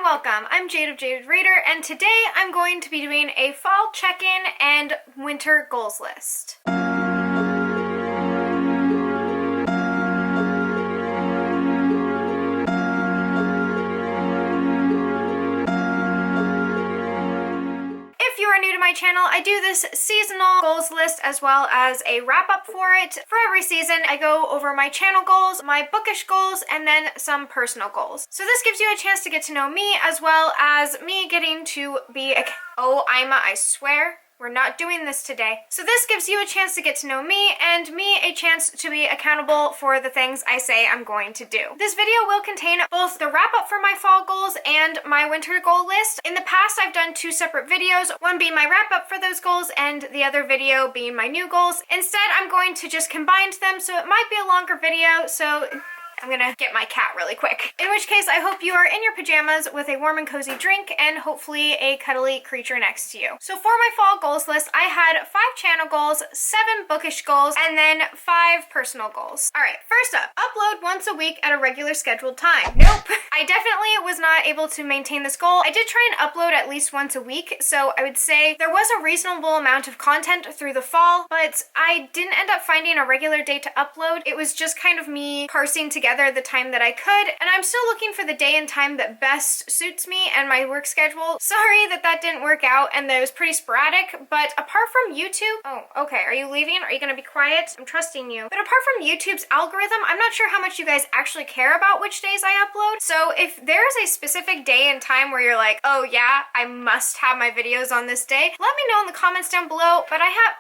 welcome. I'm Jade of Jaded Reader, and today I'm going to be doing a fall check-in and winter goals list. If you are new to my channel, I do this seasonal goals list as well as a wrap-up for it. For every season, I go over my channel goals, my bookish goals, and then some personal goals. So this gives you a chance to get to know me as well as me getting to be a... Oh, Ima, I swear. We're not doing this today. So this gives you a chance to get to know me and me a chance to be accountable for the things I say I'm going to do. This video will contain both the wrap up for my fall goals and my winter goal list. In the past, I've done two separate videos, one being my wrap up for those goals and the other video being my new goals. Instead, I'm going to just combine them, so it might be a longer video, so I'm gonna get my cat really quick. In which case, I hope you are in your pajamas with a warm and cozy drink and hopefully a cuddly creature next to you. So for my fall goals list, I had 5 channel goals, 7 bookish goals, and then 5 personal goals. All right, first up, upload once a week at a regular scheduled time. Nope. I definitely was not able to maintain this goal. I did try and upload at least once a week, so I would say there was a reasonable amount of content through the fall, but I didn't end up finding a regular day to upload. It was just kind of me parsing together the time that I could, and I'm still looking for the day and time that best suits me and my work schedule. Sorry that didn't work out and that it was pretty sporadic, but apart from YouTube... Oh, okay, are you leaving? Are you gonna be quiet? I'm trusting you. But apart from YouTube's algorithm, I'm not sure how much you guys actually care about which days I upload. So if there's a specific day and time where you're like, oh yeah, I must have my videos on this day, let me know in the comments down below, but I have...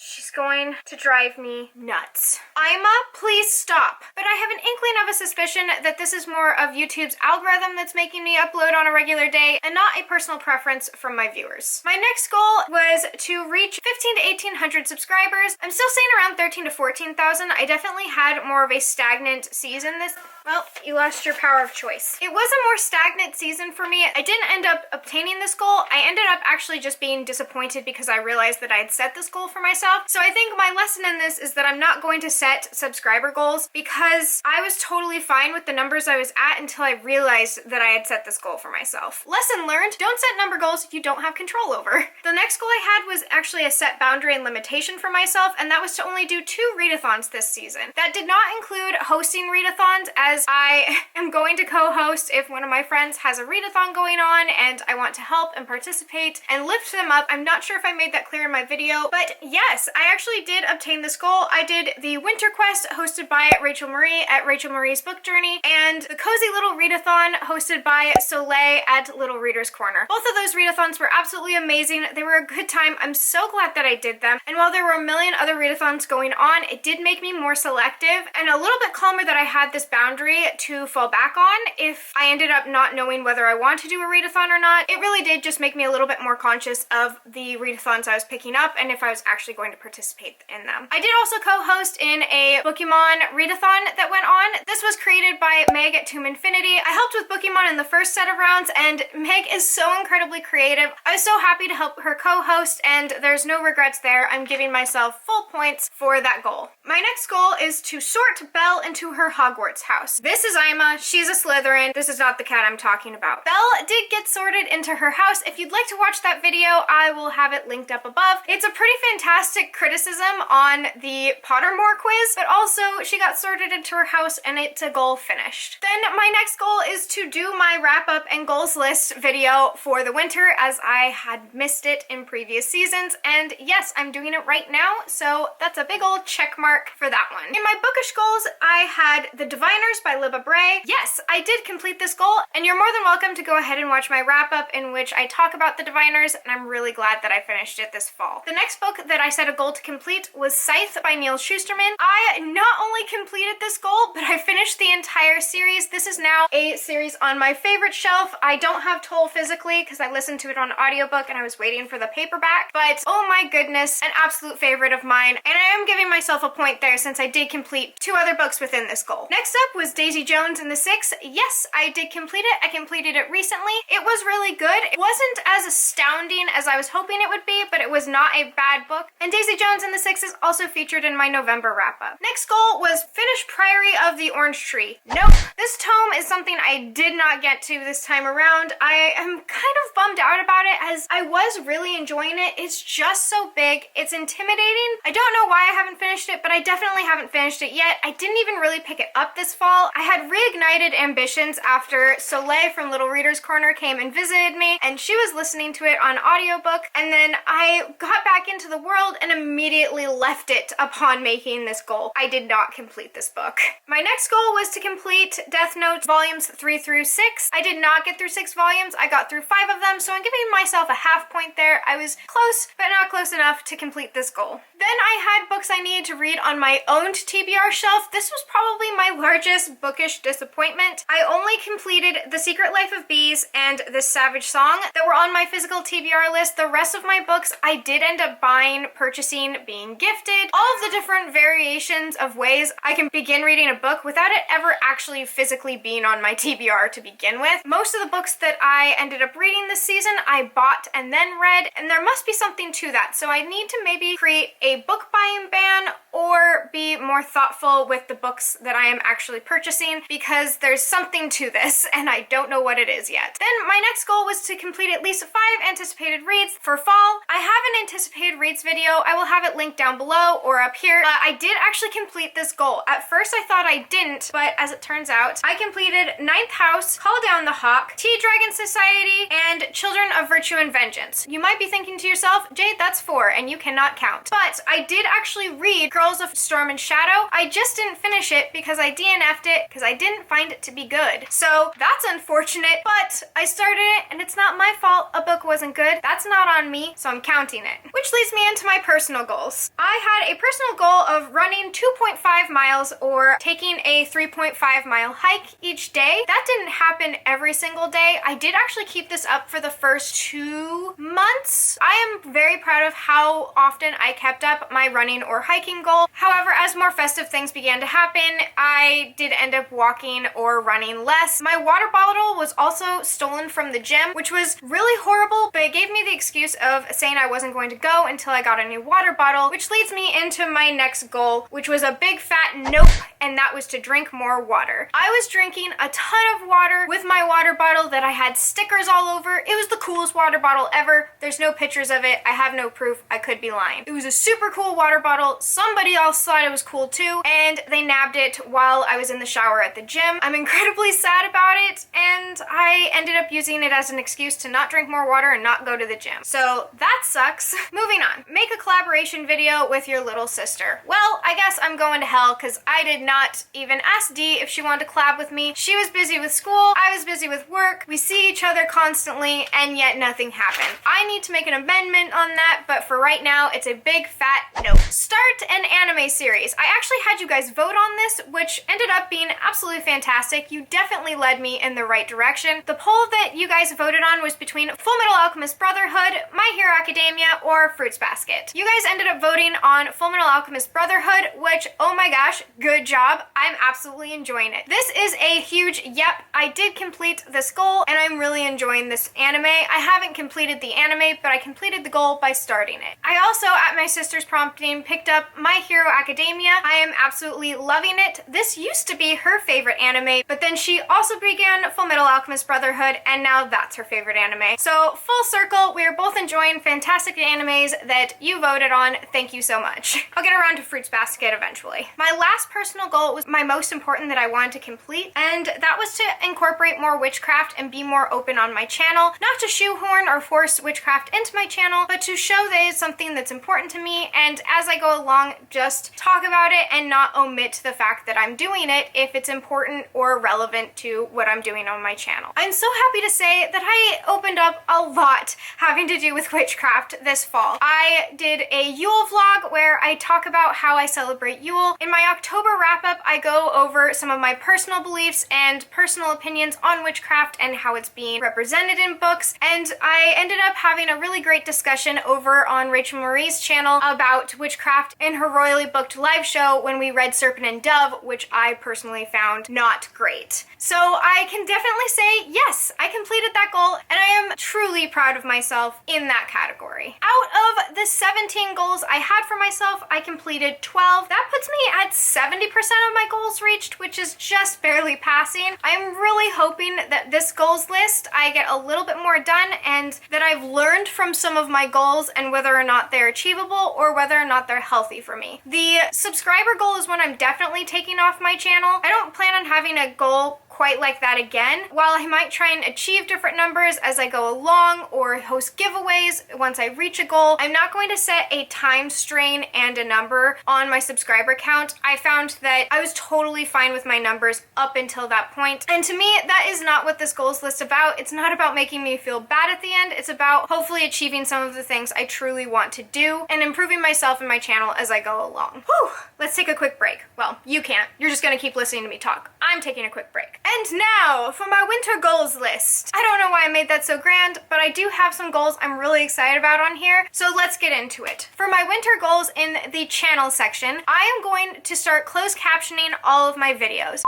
She's going to drive me nuts. Ima, please stop. But I have an inkling of a suspicion that this is more of YouTube's algorithm that's making me upload on a regular day and not a personal preference from my viewers. My next goal was to reach 15 to 1800 subscribers. I'm still saying around 13 to 14,000. I definitely had more of a stagnant season this... Well, you lost your power of choice. It was a more stagnant season for me. I didn't end up obtaining this goal. I ended up actually just being disappointed because I realized that I had set this goal for myself. So I think my lesson in this is that I'm not going to set subscriber goals because I was totally fine with the numbers I was at until I realized that I had set this goal for myself. Lesson learned, don't set number goals you don't have control over. The next goal I had was actually a set boundary and limitation for myself, and that was to only do 2 readathons this season. That did not include hosting readathons, as I am going to co-host if one of my friends has a readathon going on and I want to help and participate and lift them up. I'm not sure if I made that clear in my video, but yes, I actually did obtain this goal. I did the Winter Quest hosted by Rachael Marie at Rachael Marie's Book Journey and the Cozy Little Readathon hosted by Soleil at Little Reader's Corner. Both of those readathons were absolutely amazing. They were a good time. I'm so glad that I did them. And while there were a million other readathons going on, it did make me more selective and a little bit calmer that I had this boundary to fall back on if I ended up not knowing whether I want to do a readathon or not. It really did just make me a little bit more conscious of the readathons I was picking up and if I was actually going to participate in them. I did also co-host in a Pokemon readathon that went on. This was created by Meg at Tome Infinity. I helped with Pokemon in the first set of rounds and Meg is so incredibly creative. I was so happy to help her co-host and there's no regrets there. I'm giving myself full points for that goal. My next goal is to sort Belle into her Hogwarts house. This is Ima. She's a Slytherin. This is not the cat I'm talking about. Belle did get sorted into her house. If you'd like to watch that video, I will have it linked up above. It's a pretty fantastic criticism on the Pottermore quiz, but also she got sorted into her house and it's a goal finished. Then my next goal is to do my wrap up and goals list video for the winter as I had missed it in previous seasons. And yes, I'm doing it right now. So that's a big old check mark for that one. In my bookish goals, I had The Diviners by Libba Bray. Yes, I did complete this goal, and you're more than welcome to go ahead and watch my wrap-up in which I talk about The Diviners, and I'm really glad that I finished it this fall. The next book that I set a goal to complete was Scythe by Neil Shusterman. I not only completed this goal, but I finished the entire series. This is now a series on my favorite shelf. I don't have Toll physically because I listened to it on audiobook and I was waiting for the paperback, but oh my goodness, an absolute favorite of mine, and I am giving myself a point there since I did complete 2 other books within this goal. Next up was was Daisy Jones and the Six. Yes, I did complete it. I completed it recently. It was really good. It wasn't as astounding as I was hoping it would be, but it was not a bad book. And Daisy Jones and the Six is also featured in my November wrap-up. Next goal was finish Priory of the Orange Tree. Nope. This tome is something I did not get to this time around. I am kind of bummed out about it as I was really enjoying it. It's just so big. It's intimidating. I don't know why I haven't finished it, but I definitely haven't finished it yet. I didn't even really pick it up this fall. I had reignited ambitions after Soleil from Little Reader's Corner came and visited me, and she was listening to it on audiobook, and then I got back into the world and immediately left it upon making this goal. I did not complete this book. My next goal was to complete Death Note volumes 3 through 6. I did not get through 6 volumes. I got through 5 of them, so I'm giving myself a half point there. I was close, but not close enough to complete this goal. Then I had books I needed to read on my own TBR shelf. This was probably my largest bookish disappointment. I only completed The Secret Life of Bees and The Savage Song that were on my physical TBR list. The rest of my books I did end up buying, purchasing, being gifted, all of the different variations of ways I can begin reading a book without it ever actually physically being on my TBR to begin with. Most of the books that I ended up reading this season I bought and then read, and there must be something to that. So I need to maybe create a book buying ban or be more thoughtful with the books that I am actually purchasing, because there's something to this and I don't know what it is yet. Then my next goal was to complete at least 5 anticipated reads for fall. I have an anticipated reads video. I will have it linked down below or up here. I did actually complete this goal. At first I thought I didn't, but as it turns out, I completed Ninth House, Call Down the Hawk, Tea Dragon Society, and Children of Virtue and Vengeance. You might be thinking to yourself, Jade, that's 4 and you cannot count. But I did actually read Girls of Storm and Shadow. I just didn't finish it because I DNF'd it because I didn't find it to be good. So that's unfortunate, but I started it and it's not my fault a book wasn't good. That's not on me, so I'm counting it. Which leads me into my personal goals. I had a personal goal of running 2.5 miles or taking a 3.5 mile hike each day. That didn't happen every single day. I did actually keep this up for the first 2 months. I am very proud of how often I kept up my running or hiking goal. However, as more festive things began to happen, I did end up walking or running less. My water bottle was also stolen from the gym, which was really horrible, but it gave me the excuse of saying I wasn't going to go until I got a new water bottle, which leads me into my next goal, which was a big fat nope, and that was to drink more water. I was drinking a ton of water with my water bottle that I had stickers all over. It was the coolest water bottle ever. There's no pictures of it. I have no proof. I could be lying. It was a super cool water bottle. Somebody else thought it was cool too, and they nabbed it while I was in the shower at the gym. I'm incredibly sad about it, and I ended up using it as an excuse to not drink more water and not go to the gym. So that sucks. Moving on. Make a collaboration video with your little sister. Well, I guess I'm going to hell because I did not even ask Dee if she wanted to collab with me. She was busy with school. I was busy with work. We see each other constantly, and yet nothing happened. I need to make an amendment on that, but for right now, it's a big fat no. Start an anime series. I actually had you guys vote on this, which ended up being absolutely fantastic. You definitely led me in the right direction. The poll that you guys voted on was between Full Metal Alchemist Brotherhood, My Hero Academia, or Fruits Basket. You guys ended up voting on Full Metal Alchemist Brotherhood, which, oh my gosh, good job. I'm absolutely enjoying it. This is a huge yep. I did complete this goal, and I'm really enjoying this anime. I haven't completed the anime, but I completed the goal by starting it. I also, at my sister's prompting, picked up My Hero Academia. I am absolutely loving it. This used to be her favorite anime, but then she also began Full Metal Alchemist Brotherhood, and now that's her favorite anime. So full circle, we are both enjoying fantastic animes that you voted on. Thank you so much. I'll get around to Fruits Basket eventually. My last personal goal was my most important that I wanted to complete, and that was to incorporate more witchcraft and be more open on my channel. Not to shoehorn or force witchcraft into my channel, but to show that it's something that's important to me, and as I go along, just talk about it and not omit the fact that I'm doing it if it's important or relevant to what I'm doing on my channel. I'm so happy to say that I opened up a lot having to do with witchcraft this fall. I did a Yule vlog where I talk about how I celebrate Yule. In my October wrap-up, I go over some of my personal beliefs and personal opinions on witchcraft and how it's being represented in books, and I ended up having a really great discussion over on Rachel Marie's channel about witchcraft in her royally booked live show when we read Serpent and Dove, which I personally found not great. So I can definitely say, yes, I completed that goal, and I am truly proud of myself in that category. Out of the 17 goals I had for myself, I completed 12. That puts me at 70% of my goals reached, which is just barely passing. I'm really hoping that this goals list, I get a little bit more done and that I've learned from some of my goals and whether or not they're achievable or whether or not they're healthy for me. The subscriber goal is one I'm definitely taking off my channel. I don't plan on having a goal quite like that again. While I might try and achieve different numbers as I go along or host giveaways once I reach a goal, I'm not going to set a time strain and a number on my subscriber count. I found that I was totally fine with my numbers up until that point. And to me, that is not what this goals list is about. It's not about making me feel bad at the end. It's about hopefully achieving some of the things I truly want to do and improving myself and my channel as I go along. Whew, let's take a quick break. Well, you can't. You're just gonna keep listening to me talk. I'm taking a quick break. And now for my winter goals list. I don't know why I made that so grand, but I do have some goals I'm really excited about on here, so let's get into it. For my winter goals in the channel section, I am going to start closed captioning all of my videos.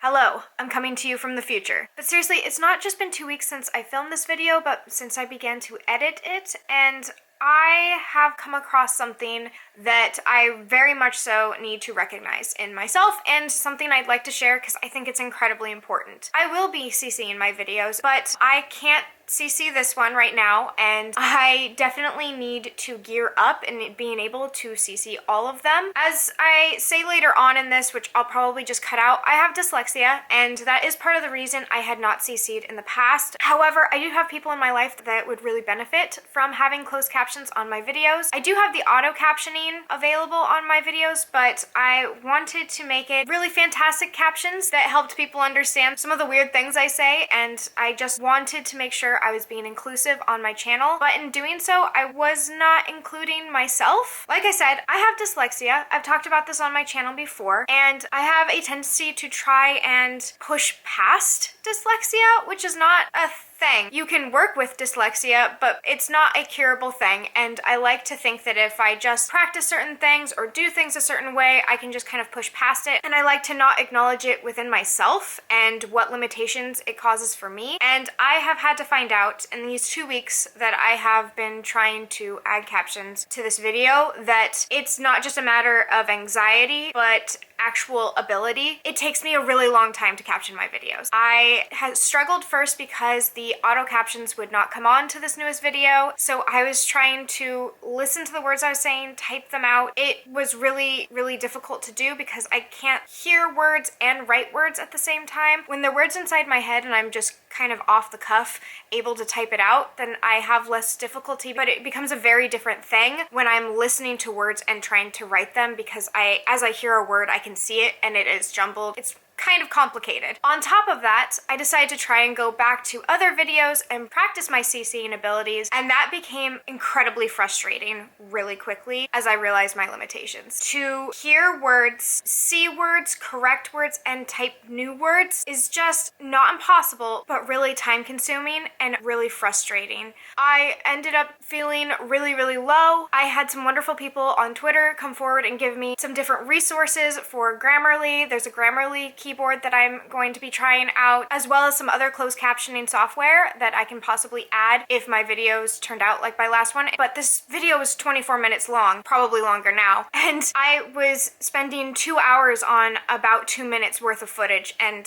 Hello, I'm coming to you from the future. But seriously, it's not just been 2 weeks since I filmed this video, but since I began to edit it, and I have come across something that I very much so need to recognize in myself and something I'd like to share because I think it's incredibly important. I will be CCing in my videos, but I can't CC this one right now, and I definitely need to gear up in being able to CC all of them. As I say later on in this, which I'll probably just cut out, I have dyslexia, and that is part of the reason I had not CC'd in the past. However, I do have people in my life that would really benefit from having closed captions on my videos. I do have the auto captioning available on my videos, but I wanted to make it really fantastic captions that helped people understand some of the weird things I say, and I just wanted to make sure I was being inclusive on my channel, but in doing so, I was not including myself. Like I said, I have dyslexia. I've talked about this on my channel before, and I have a tendency to try and push past dyslexia, which is not a thing. You can work with dyslexia, but it's not a curable thing, and I like to think that if I just practice certain things or do things a certain way, I can just kind of push past it, and I like to not acknowledge it within myself and what limitations it causes for me. And I have had to find out in these 2 weeks that I have been trying to add captions to this video that it's not just a matter of anxiety, but actual ability. It takes me a really long time to caption my videos. I had struggled first because the auto captions would not come on to this newest video, so I was trying to listen to the words I was saying, type them out. It was really, really difficult to do because I can't hear words and write words at the same time. When the words inside my head and I'm just kind of off the cuff able to type it out, then I have less difficulty, but it becomes a very different thing when I'm listening to words and trying to write them, because as I hear a word, I can see it and it is jumbled. It's kind of complicated. On top of that, I decided to try and go back to other videos and practice my CCing abilities, and that became incredibly frustrating really quickly as I realized my limitations. To hear words, see words, correct words, and type new words is just not impossible, but really time consuming and really frustrating. I ended up feeling really, really low. I had some wonderful people on Twitter come forward and give me some different resources for Grammarly. There's a Grammarly keyboard that I'm going to be trying out, as well as some other closed captioning software that I can possibly add if my videos turned out like my last one. But this video was 24 minutes long, probably longer now, and I was spending 2 hours on about 2 minutes worth of footage, and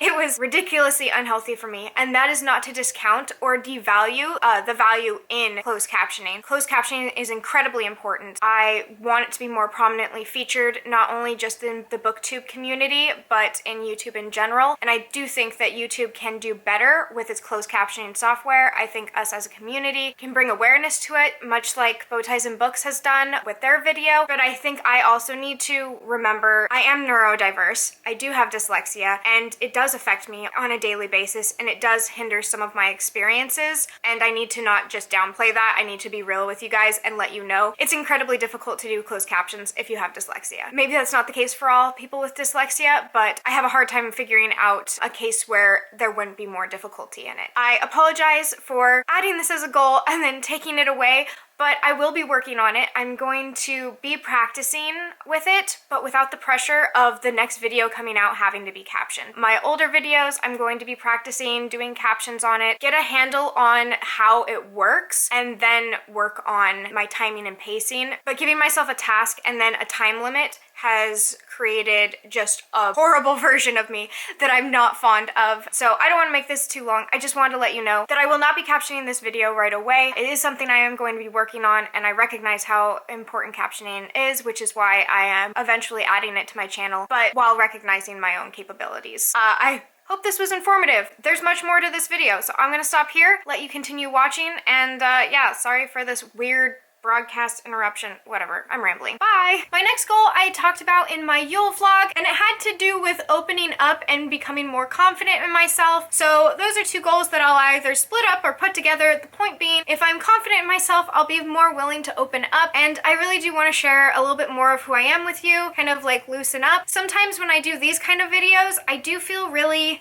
it was ridiculously unhealthy for me. And that is not to discount or devalue the value in closed captioning. Closed captioning is incredibly important. I want it to be more prominently featured, not only just in the booktube community, but but in YouTube in general. And I do think that YouTube can do better with its closed captioning software. I think us as a community can bring awareness to it, much like Bowties and Books has done with their video. But I think I also need to remember I am neurodiverse. I do have dyslexia, and it does affect me on a daily basis, and it does hinder some of my experiences. And I need to not just downplay that. I need to be real with you guys and let you know it's incredibly difficult to do closed captions if you have dyslexia. Maybe that's not the case for all people with dyslexia, but I have a hard time figuring out a case where there wouldn't be more difficulty in it. I apologize for adding this as a goal and then taking it away, but I will be working on it. I'm going to be practicing with it, but without the pressure of the next video coming out having to be captioned. My older videos, I'm going to be practicing doing captions on it, get a handle on how it works, and then work on my timing and pacing. But giving myself a task and then a time limit has created just a horrible version of me that I'm not fond of. So I don't want to make this too long. I just wanted to let you know that I will not be captioning this video right away. It is something I am going to be working on, and I recognize how important captioning is, which is why I am eventually adding it to my channel, but while recognizing my own capabilities. I hope this was informative. There's much more to this video, so I'm gonna stop here, let you continue watching, and yeah, sorry for this weird broadcast interruption, whatever, I'm rambling. Bye! My next goal I talked about in my Yule vlog, and it had to do with opening up and becoming more confident in myself. So those are two goals that I'll either split up or put together. The point being, if I'm confident in myself, I'll be more willing to open up, and I really do want to share a little bit more of who I am with you, kind of like loosen up. Sometimes when I do these kind of videos, I do feel really...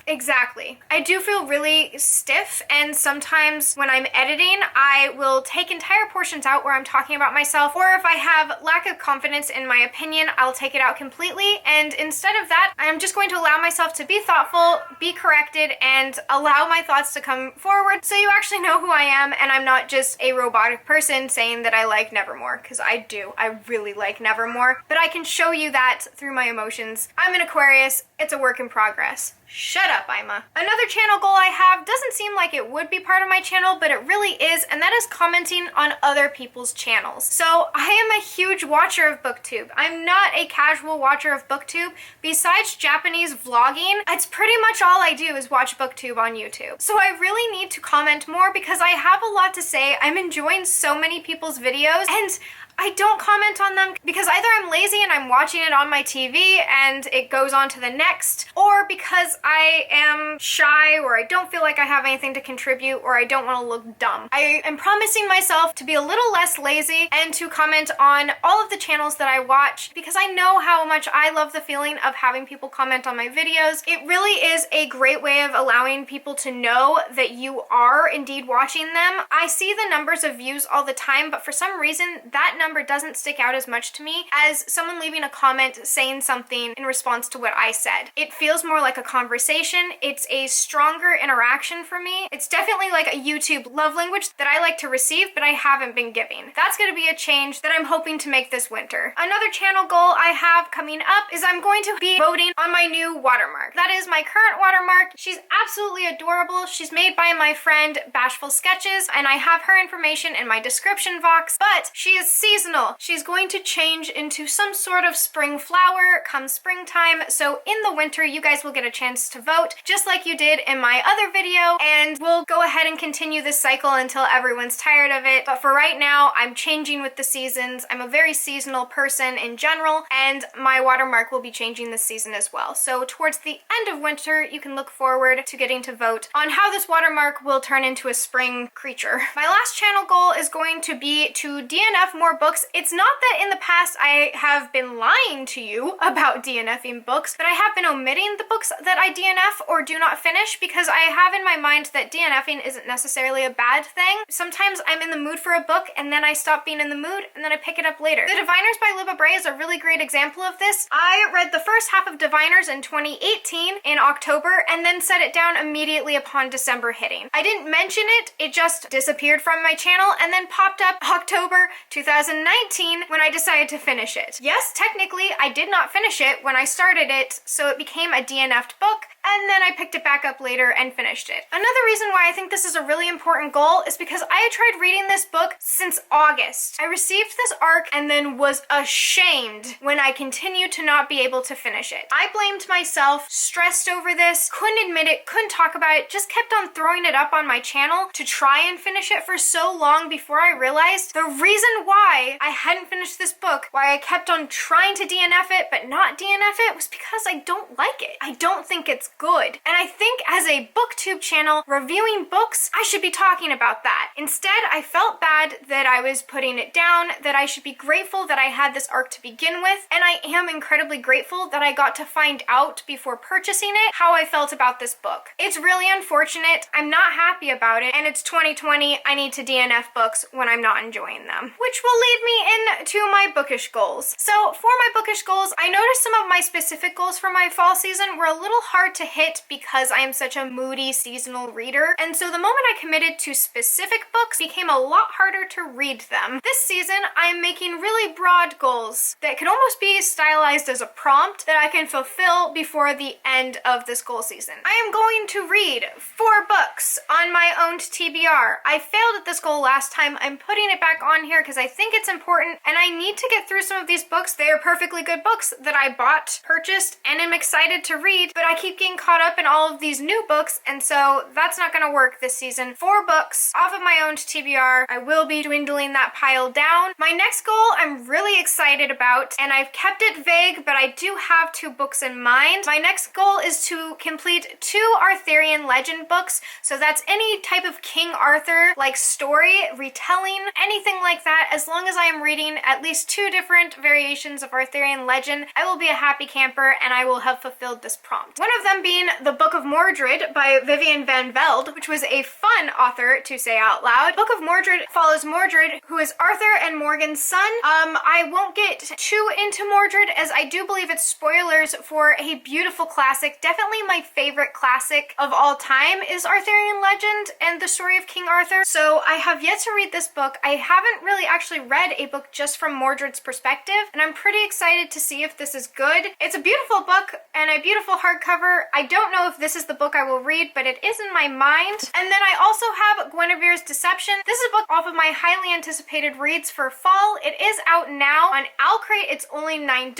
Exactly. I do feel really stiff, and sometimes when I'm editing, I will take entire portions out where I'm talking about myself, or if I have lack of confidence in my opinion, I'll take it out completely, and instead of that, I'm just going to allow myself to be thoughtful, be corrected, and allow my thoughts to come forward so you actually know who I am, and I'm not just a robotic person saying that I like Nevermore, because I do. I really like Nevermore, but I can show you that through my emotions. I'm an Aquarius. It's a work in progress. Shut up, Ima. Another channel goal I have doesn't seem like it would be part of my channel, but it really is, and that is commenting on other people's channels. So I am a huge watcher of BookTube. I'm not a casual watcher of BookTube. Besides Japanese vlogging, it's pretty much all I do is watch BookTube on YouTube. So I really need to comment more because I have a lot to say. I'm enjoying so many people's videos, and I don't comment on them because either I'm lazy and I'm watching it on my TV and it goes on to the next, or because I am shy, or I don't feel like I have anything to contribute, or I don't want to look dumb. I am promising myself to be a little less lazy and to comment on all of the channels that I watch, because I know how much I love the feeling of having people comment on my videos. It really is a great way of allowing people to know that you are indeed watching them. I see the numbers of views all the time, but for some reason that number doesn't stick out as much to me as someone leaving a comment saying something in response to what I said. It feels more like a conversation. It's a stronger interaction for me. It's definitely like a YouTube love language that I like to receive, but I haven't been giving. That's going to be a change that I'm hoping to make this winter. Another channel goal I have coming up is I'm going to be voting on my new watermark. That is my current watermark. She's absolutely adorable. She's made by my friend Bashful Sketches, and I have her information in my description box, but she is seasonal. She's going to change into some sort of spring flower come springtime, so in the winter you guys will get a chance to vote just like you did in my other video, and we'll go ahead and continue this cycle until everyone's tired of it. But for right now, I'm changing with the seasons. I'm a very seasonal person in general, and my watermark will be changing this season as well. So towards the end of winter, you can look forward to getting to vote on how this watermark will turn into a spring creature. My last channel goal is going to be to DNF more books. It's not that in the past I have been lying to you about DNFing books, but I have been omitting the books that I DNF or do not finish because I have in my mind that DNFing isn't necessarily a bad thing. Sometimes I'm in the mood for a book and then I stop being in the mood and then I pick it up later. The Diviners by Luba Bray is a really great example of this. I read the first half of Diviners in 2018 in October and then set it down immediately upon December hitting. I didn't mention it, it just disappeared from my channel and then popped up October 2019 when I decided to finish it. Yes, technically I did not finish it when I started it, so it became a DNF'd book, and then I picked it back up later and finished it. Another reason why I think this is a really important goal is because I had tried reading this book since August. I received this arc and then was ashamed when I continued to not be able to finish it. I blamed myself, stressed over this, couldn't admit it, couldn't talk about it, just kept on throwing it up on my channel to try and finish it for so long before I realized the reason why I hadn't finished this book, why I kept on trying to DNF it but not DNF it, was because I don't like it. I don't think it's good. And I think as a booktube channel reviewing books, I should be talking about that. Instead, I felt bad that I was putting it down, that I should be grateful that I had this arc to begin with, and I am incredibly grateful that I got to find out before purchasing it how I felt about this book. It's really unfortunate. I'm not happy about it, and it's 2020. I need to DNF books when I'm not enjoying them. Which will lead me into my bookish goals. So for my bookish goals, I noticed some of my specific goals for my fall season were a little hard to hit because I am such a moody seasonal reader, and so the moment I committed to specific books, it became a lot harder to read them. This season, I am making really broad goals that could almost be stylized as a prompt that I can fulfill before the end of this goal season. I am going to read 4 books on my own TBR. I failed at this goal last time. I'm putting it back on here because I think it's important, and I need to get through some of these books. They are perfectly good books that I bought, purchased, and am excited to read, but I keep getting caught up in all of these new books, and so that's not gonna work this season. 4 books off of my own TBR. I will be dwindling that pile down. My next goal I'm really excited about, and I've kept it vague, but I do have 2 books in mind. My next goal is to complete 2 Arthurian legend books, so that's any type of King Arthur like story, retelling, anything like that. As long as I am reading at least 2 different variations of Arthurian legend, I will be a happy camper and I will have fulfilled this prompt. One of them being The Book of Mordred by Vivian van Velde, which was a fun author to say out loud. Book of Mordred follows Mordred, who is Arthur and Morgan's son. I won't get too into Mordred as I do believe it's spoilers for a beautiful classic. Definitely my favorite classic of all time is Arthurian legend and the story of King Arthur. So I have yet to read this book. I haven't really actually read a book just from Mordred's perspective, and I'm pretty excited to see if this is good. It's a beautiful book and a beautiful hardcover. I don't know if this is the book I will read, but it is in my mind. And then I also have Guinevere's Deception. This is a book off of my highly anticipated reads for fall. It is out now on Owlcrate. It's only $9,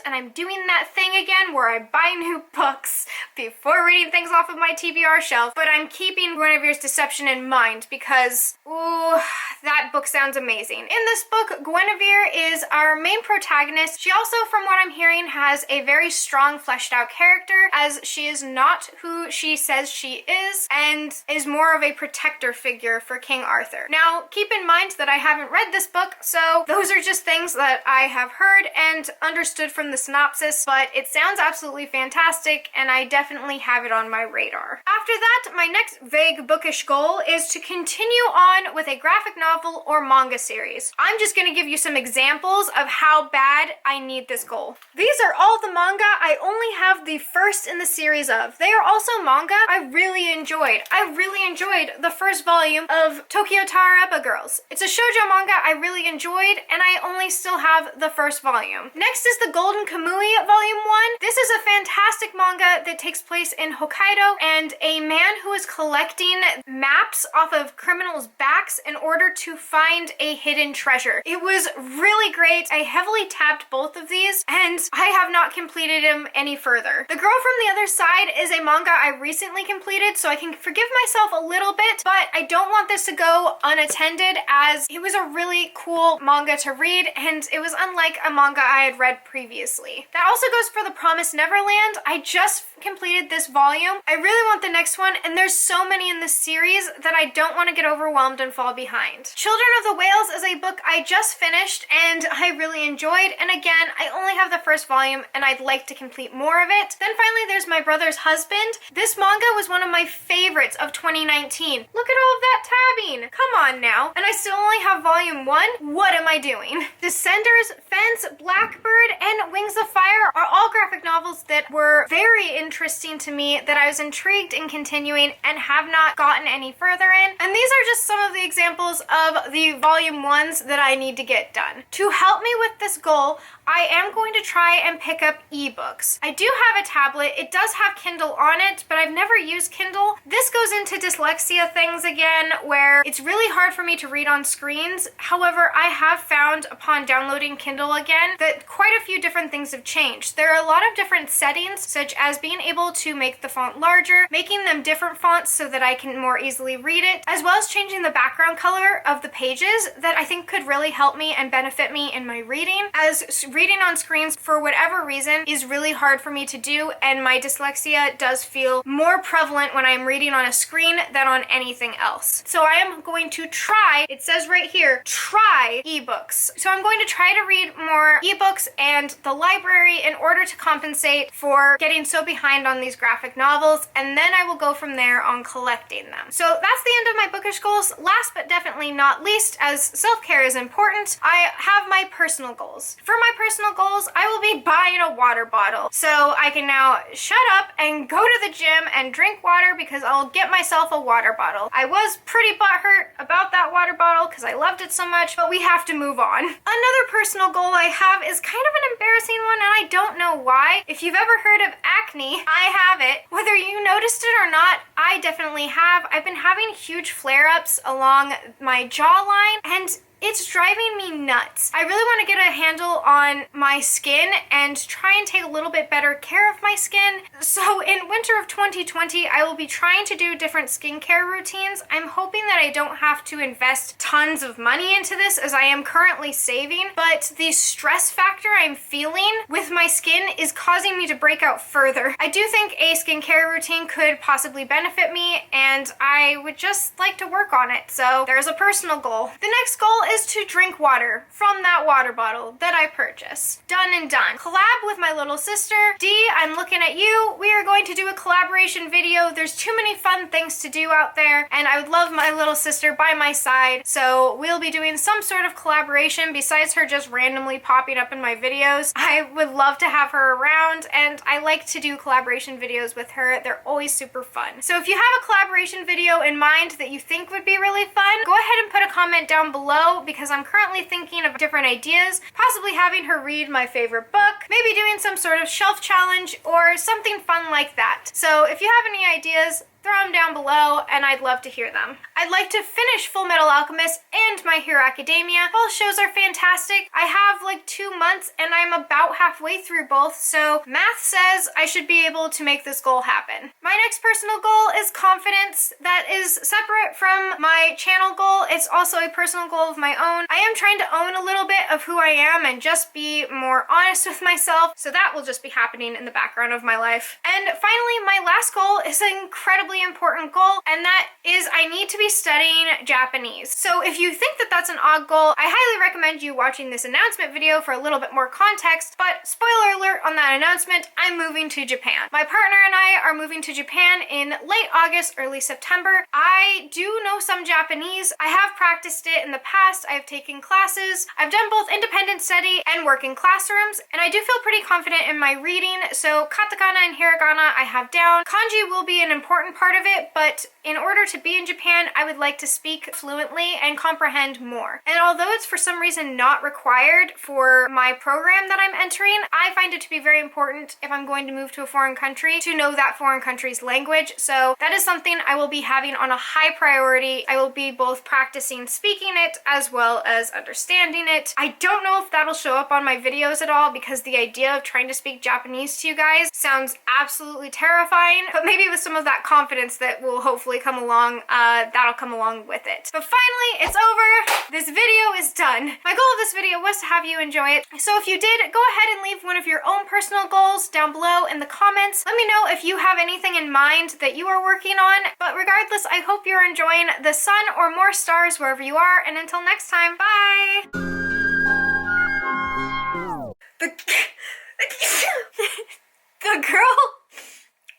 and I'm doing that thing again where I buy new books before reading things off of my TBR shelf, but I'm keeping Guinevere's Deception in mind because, ooh, that book sounds amazing. In this book, Guinevere is our main protagonist. She also, from what I'm hearing, has a very strong fleshed out character, as she is not who she says she is, and is more of a protector figure for King Arthur. Now, keep in mind that I haven't read this book, so those are just things that I have heard and understood from the synopsis, but it sounds absolutely fantastic, and I definitely have it on my radar. After that, my next vague bookish goal is to continue on with a graphic novel or manga series. I'm just going to give you some examples of how bad I need this goal. These are all the manga I only have the first in the series of. They are also manga I really enjoyed. I really enjoyed the first volume of Tokyo Tarareba Girls. It's a shoujo manga I really enjoyed, and I only still have the first volume. Next is the Golden Kamui Volume 1. This is a fantastic manga that takes place in Hokkaido, and a man who is collecting maps off of criminals' backs in order to find a hidden treasure. It was really great. I heavily tapped both of these, and I have not completed them any further. The Girl from the Other Side is a manga I recently completed, so I can forgive myself a little bit, but I don't want this to go unattended, as it was a really cool manga to read, and it was unlike a manga I had read previously. That also goes for The Promised Neverland. I just completed this volume. I really want the next one, and there's so many in this series that I don't want to get overwhelmed and fall behind. Children of the Whales is a book I just finished and I really enjoyed, and again, I only have the first volume and I'd like to complete more of it. Then finally there's My Brother's Husband. This manga was one of my favorites of 2019. Look at all of that tabbing! Come on now. And I still only have volume 1? What am I doing? Descenders, Fence, Blackbird, and Wings of Fire are all graphic novels that were very interesting to me that I was intrigued in continuing and have not gotten any further in. And these are just some of the examples of the volume 1s that I need to get done. To help me with this goal, I am going to try and pick up ebooks. I do have a tablet. It does have Kindle on it, but I've never used Kindle. This goes into dyslexia things again, where it's really hard for me to read on screens. However, I have found upon downloading Kindle again that quite a few different things have changed. There are a lot of different settings, such as being able to make the font larger, making them different fonts so that I can more easily read it, as well as changing the background color of the pages that I think could really help me and benefit me in my reading, as reading on screens, for whatever reason, is really hard for me to do, and my dyslexia does feel more prevalent when I'm reading on a screen than on anything else. So I am going to try, it says right here, try ebooks. So I'm going to try to read more ebooks and the library in order to compensate for getting so behind on these graphic novels, and then I will go from there on collecting them. So that's the end of my bookish goals. Last but definitely not least, as self-care is important, I have my personal goals. For my personal goals, I will be buying a water bottle. So I can now shut up and go to the gym and drink water because I'll get myself a water bottle. I was pretty butthurt about that water bottle because I loved it so much, but we have to move on. Another personal goal I have is kind of an embarrassing one, and I don't know why. If you've ever heard of acne, I have it. Whether you noticed it or not, I definitely have. I've been having huge flare-ups along my jawline, and it's driving me nuts. I really want to get a handle on my skin and try and take a little bit better care of my skin. So in winter of 2020, I will be trying to do different skincare routines. I'm hoping that I don't have to invest tons of money into this, as I am currently saving, but the stress factor I'm feeling with my skin is causing me to break out further. I do think a skincare routine could possibly benefit me, and I would just like to work on it. So there's a personal goal. The next goal is to drink water from that water bottle that I purchased. Done and done. Collab with my little sister. Dee, I'm looking at you. We are going to do a collaboration video. There's too many fun things to do out there, and I would love my little sister by my side. So we'll be doing some sort of collaboration besides her just randomly popping up in my videos. I would love to have her around, and I like to do collaboration videos with her. They're always super fun. So if you have a collaboration video in mind that you think would be really fun, go ahead and put a comment down below, because I'm currently thinking of different ideas, possibly having her read my favorite book, maybe doing some sort of shelf challenge or something fun like that. So if you have any ideas, throw them down below, and I'd love to hear them. I'd like to finish Full Metal Alchemist and My Hero Academia. Both shows are fantastic. I have like 2 months, and I'm about halfway through both, so math says I should be able to make this goal happen. My next personal goal is confidence. That is separate from my channel goal. It's also a personal goal of my own. I am trying to own a little bit of who I am and just be more honest with myself, so that will just be happening in the background of my life. And finally, my last goal is an incredibly important goal, and that is I need to be studying Japanese. So if you think that that's an odd goal, I highly recommend you watching this announcement video for a little bit more context, but spoiler alert on that announcement, I'm moving to Japan. My partner and I are moving to Japan in late August, early September. I do know some Japanese. I have practiced it in the past. I have taken classes. I've done both independent study and work in classrooms, and I do feel pretty confident in my reading. So katakana and hiragana I have down. Kanji will be an important part of it, but in order to be in Japan, I would like to speak fluently and comprehend more. And although it's for some reason not required for my program that I'm entering, I find it to be very important if I'm going to move to a foreign country to know that foreign country's language. So that is something I will be having on a high priority. I will be both practicing speaking it as well as understanding it. I don't know if that'll show up on my videos at all, because the idea of trying to speak Japanese to you guys sounds absolutely terrifying, but maybe with some of that confidence that will hopefully come along, that'll come along with it. But finally, it's over. This video is done. My goal of this video was to have you enjoy it. So if you did, go ahead and leave one of your own personal goals down below in the comments. Let me know if you have anything in mind that you are working on. But regardless, I hope you're enjoying the sun or more stars wherever you are. And until next time, bye!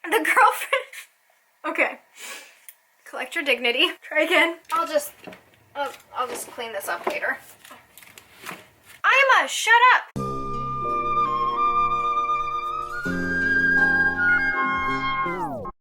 The girlfriend. Okay. Collect your dignity. Try again. I'll just clean this up later. Ima, shut up!